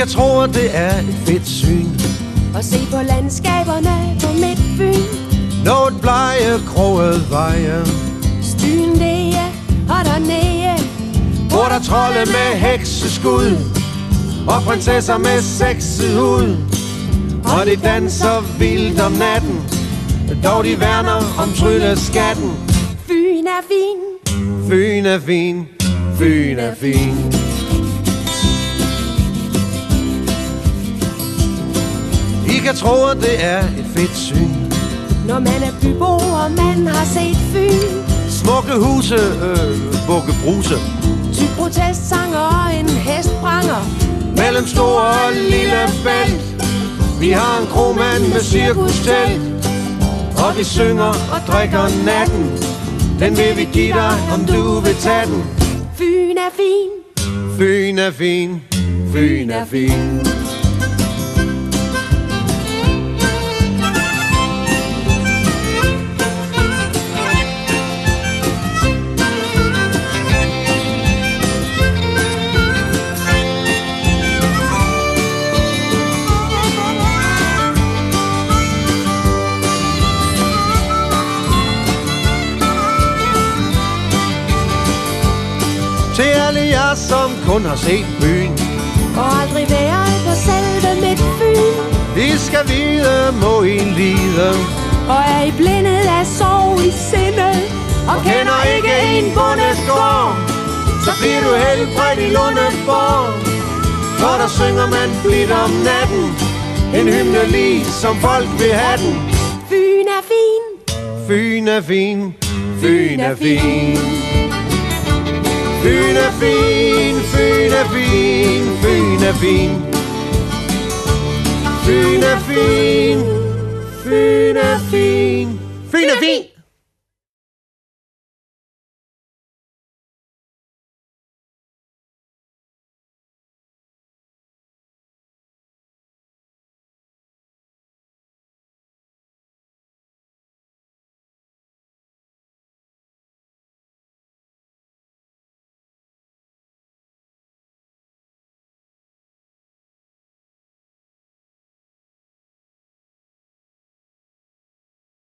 kan tro, at det er et fedt syn Og se på landskaberne på Midtfyn. Nå et blege kroget veje, Styen læge og dernede, hvor der trolde med hekseskud og prinsesser med sexet hud. Og de danser vildt om natten, dog de værner om trylleskatten. Fyn er fin. Fyn er fin, Fyn er fin. I kan tro, at det er et fedt syn Når man er byboer, man har set Fyn. Smukke huse, bukke bruse, Tyk protestsanger og en hestbranger mellem stor og lille bælt. Vi har en kromand med cirkustelt, og vi synger og drikker natten. Den vil vi give dig, om du vil tage den. Fyn er fin. Fyn er fin, Fyn er fin. Til alle jer, som kun har set byen Og aldrig været på selve Midtfyn. I skal vide, må I lide, Og er I blindet af sorg i sindet, og kender ikke en bondegård, så bliver du helbredt i Lundeborg. For der synger man blidt om natten, en hymne lige som folk vil have den. Fyn er fin. Fyn er fin, Fyn er fin. Fyn er fin, Fyn er fin, Fyn er fin. Fyn er fin, Fyn er fin, Fyn er fin.